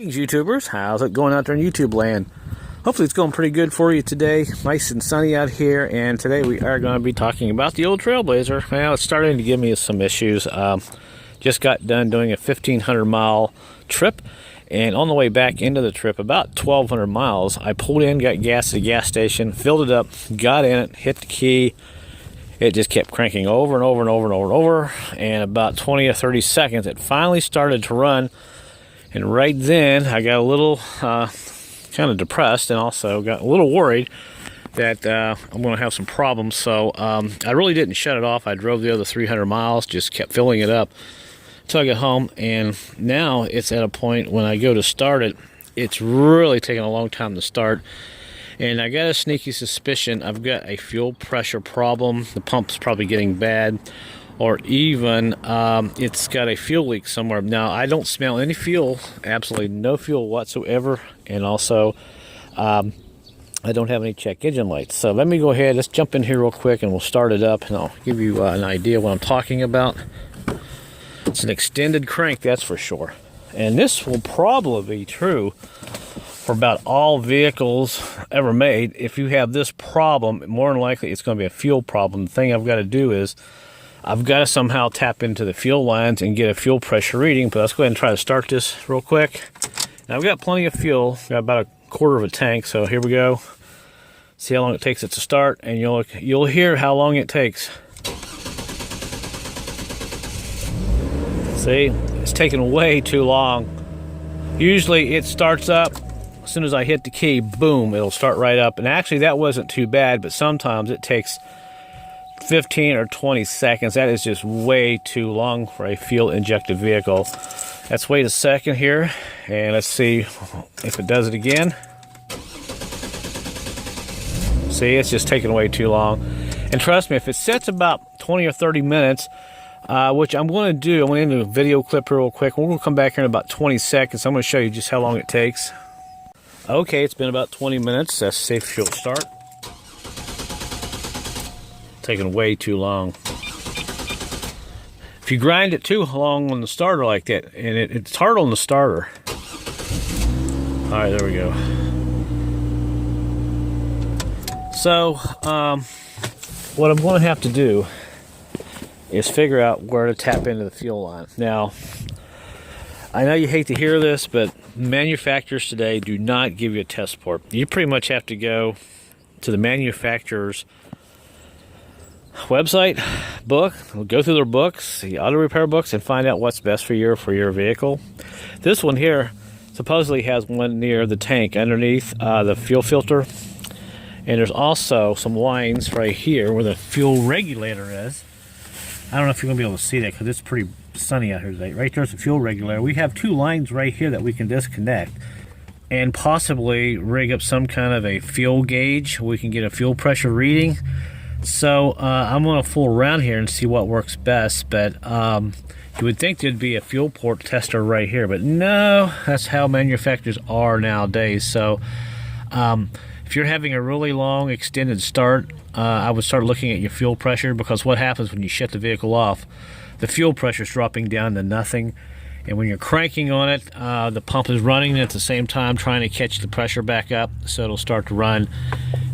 Greetings, YouTubers. How's it going out there in YouTube land? Hopefully it's going pretty good for you today. Nice and sunny out here, and today we are going to be talking about the old Trailblazer. Well, it's starting to give me some issues. Just got done doing a 1,500 mile trip, and on the way back into the trip, about 1,200 miles, I pulled in, got gas at the gas station, filled it up, got in it, hit the key. It just kept cranking over and over and over and over and over, and about 20 or 30 seconds, it finally started to run. And right then, I got a little kind of depressed and also got a little worried that I'm going to have some problems. So I really didn't shut it off. I drove the other 300 miles, just kept filling it up until I got home. And now it's at a point when I go to start it, it's really taking a long time to start. And I got a sneaky suspicion I've got a fuel pressure problem. The pump's probably getting bad. Or even it's got a fuel leak somewhere. Now, I don't smell any fuel, absolutely no fuel whatsoever, and also I don't have any check engine lights. So let me go ahead, let's jump in here real quick and we'll start it up, and I'll give you an idea what I'm talking about. It's an extended crank, that's for sure. And this will probably be true for about all vehicles ever made. If you have this problem, more than likely it's going to be a fuel problem. The thing I've got to do is I've got to somehow tap into the fuel lines and get a fuel pressure reading, but let's go ahead and try to start this real quick. Now, I've got plenty of fuel, got about a quarter of a tank, so here we go. See how long it takes it to start, and you'll hear how long it takes. See, it's taking way too long. Usually it starts up, as soon as I hit the key, boom, it'll start right up. And actually that wasn't too bad, but sometimes it takes 15 or 20 seconds. That is just way too long for a fuel injected vehicle. Let's wait a second here and let's see if it does it again. See, it's just taking way too long. And trust me, if it sits about 20 or 30 minutes, which I'm going to do, I'm going to do a video clip real quick. We're going to come back here in about 20 seconds. I'm going to show you just how long it takes. Okay, it's been about 20 minutes. That's safe fuel start. Taking way too long. If you grind it too long on the starter like that, and it's hard on the starter. All right, there we go. So what I'm going to have to do is figure out where to tap into the fuel line. Now, I know you hate to hear this, but manufacturers today do not give you a test port. You pretty much have to go to the manufacturer's website, book, go through their books, the auto repair books, and find out what's best for your vehicle. This one here supposedly has one near the tank underneath the fuel filter, and there's also some lines right here where the fuel regulator is. I don't know if you're gonna be able to see that because it's pretty sunny out here today. Right there's the fuel regulator. We have two lines right here that we can disconnect and possibly rig up some kind of a fuel gauge. We can get a fuel pressure reading. So I'm going to fool around here and see what works best, but you would think there'd be a fuel port tester right here, but no, that's how manufacturers are nowadays. So if you're having a really long extended start, I would start looking at your fuel pressure, because what happens when you shut the vehicle off, the fuel pressure is dropping down to nothing. And when you're cranking on it, the pump is running at the same time trying to catch the pressure back up, so it'll start to run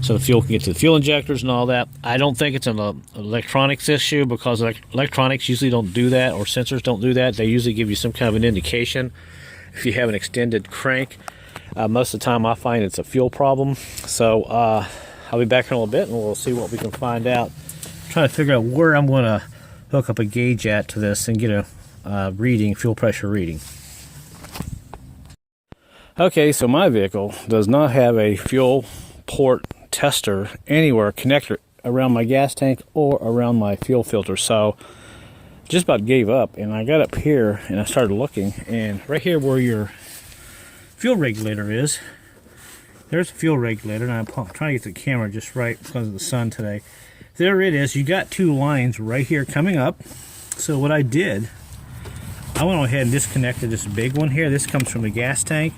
so the fuel can get to the fuel injectors and all that. I don't think it's an electronics issue, because electronics usually don't do that, or sensors don't do that. They usually give you some kind of an indication if you have an extended crank. Most of the time I find it's a fuel problem. So I'll be back in a little bit and we'll see what we can find out. I'm trying to figure out where I'm going to hook up a gauge at to this and get a reading, fuel pressure reading. Okay, so my vehicle does not have a fuel port tester anywhere, connector around my gas tank or around my fuel filter. So just about gave up, and I got up here and I started looking, and right here where your fuel regulator is, there's a fuel regulator, and I'm trying to get the camera just right because of the sun today. There it is. You got two lines right here coming up. So what I did, I went ahead and disconnected this big one here. This comes from the gas tank,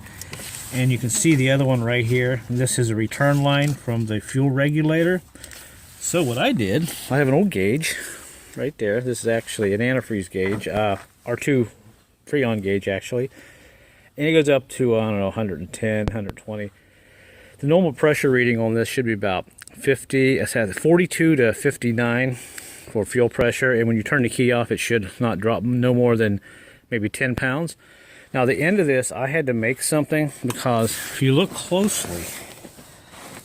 and you can see the other one right here. This is a return line from the fuel regulator. So what I did, I have an old gauge right there. This is actually an antifreeze gauge, R2 Freon gauge actually. and it goes up to, I don't know, 110, 120. The normal pressure reading on this should be about 42 to 59 for fuel pressure, and when you turn the key off, it should not drop no more than maybe 10 pounds. Now, the end of this, I had to make something, because if you look closely,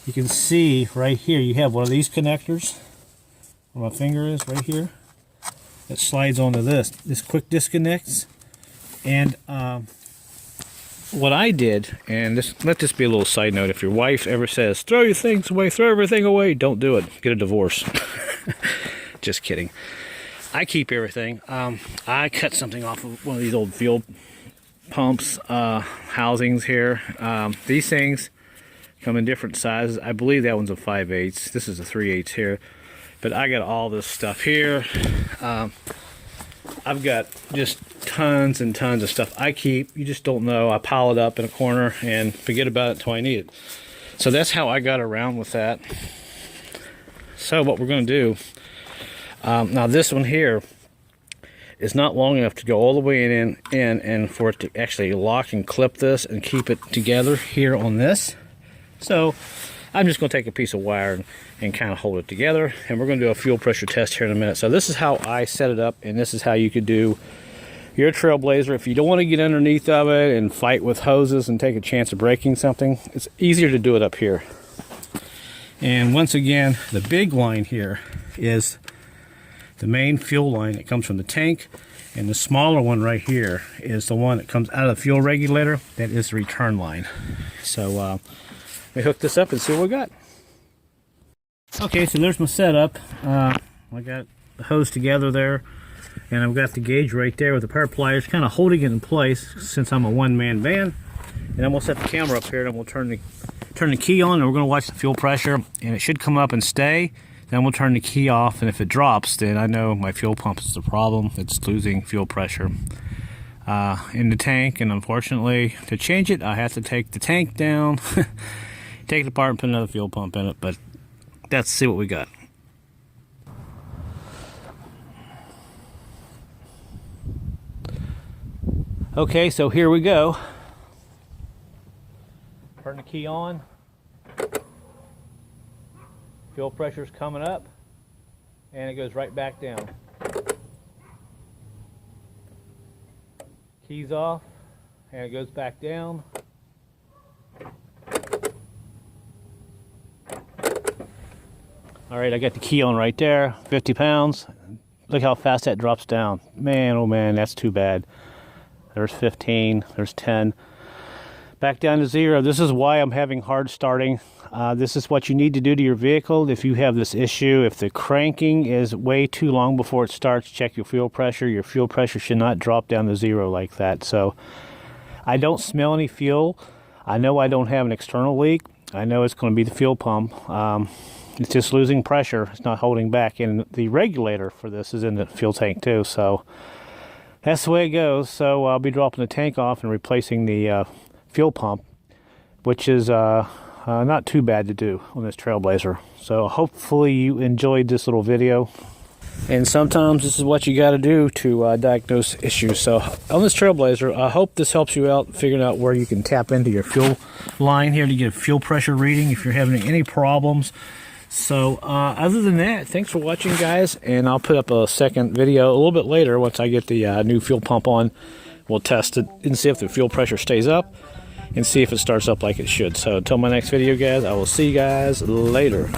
you can see right here, you have one of these connectors, where my finger is, right here, that slides onto this. This quick disconnects, and what I did, and let this be a little side note, if your wife ever says, throw your things away, throw everything away, don't do it. Get a divorce. Just kidding. I keep everything. I cut something off of one of these old fuel pumps, housings here. These things come in different sizes. I believe that one's a 5/8. This is a 3/8 here. But I got all this stuff here. I've got just tons and tons of stuff I keep. You just don't know. I pile it up in a corner and forget about it until I need it. So that's how I got around with that. So what we're going to do, now this one here is not long enough to go all the way in and for it to actually lock and clip this and keep it together here on this. So I'm just going to take a piece of wire and kind of hold it together, and we're going to do a fuel pressure test here in a minute. So this is how I set it up, and this is how you could do your Trailblazer. If you don't want to get underneath of it and fight with hoses and take a chance of breaking something, it's easier to do it up here. And once again, the big line here is the main fuel line that comes from the tank, and the smaller one right here is the one that comes out of the fuel regulator. That is the return line. So let me hook this up and see what we got. Okay, so there's my setup. I got the hose together there, and I've got the gauge right there with the power pliers kind of holding it in place since I'm a one-man band. And I'm gonna set the camera up here, and we'll turn the key on, and we're gonna watch the fuel pressure, and it should come up and stay. Then we'll turn the key off, and if it drops, then I know my fuel pump is the problem. It's losing fuel pressure in the tank, and unfortunately, to change it, I have to take the tank down, take it apart, and put another fuel pump in it. But let's see what we got. Okay, so here we go. Turn the key on. Fuel pressure's coming up, and it goes right back down. Keys off, and it goes back down. All right, I got the key on right there, 50 pounds. Look how fast that drops down. Man, oh man, that's too bad. There's 15, there's 10. Back down to 0. This is why I'm having hard starting. This is what you need to do to your vehicle if you have this issue. If the cranking is way too long before it starts, check your fuel pressure. Your fuel pressure should not drop down to 0 like that. So I don't smell any fuel. I know I don't have an external leak. I know it's going to be the fuel pump. It's just losing pressure. It's not holding back. And the regulator for this is in the fuel tank too. So that's the way it goes. So I'll be dropping the tank off and replacing the fuel pump, which is not too bad to do on this Trailblazer. So hopefully you enjoyed this little video. And sometimes this is what you got to do to diagnose issues. So on this Trailblazer, I hope this helps you out figuring out where you can tap into your fuel line here to get a fuel pressure reading if you're having any problems. So other than that, thanks for watching, guys, and I'll put up a second video a little bit later once I get the new fuel pump on. We'll test it and see if the fuel pressure stays up and see if it starts up like it should. So until my next video, guys, I will see you guys later.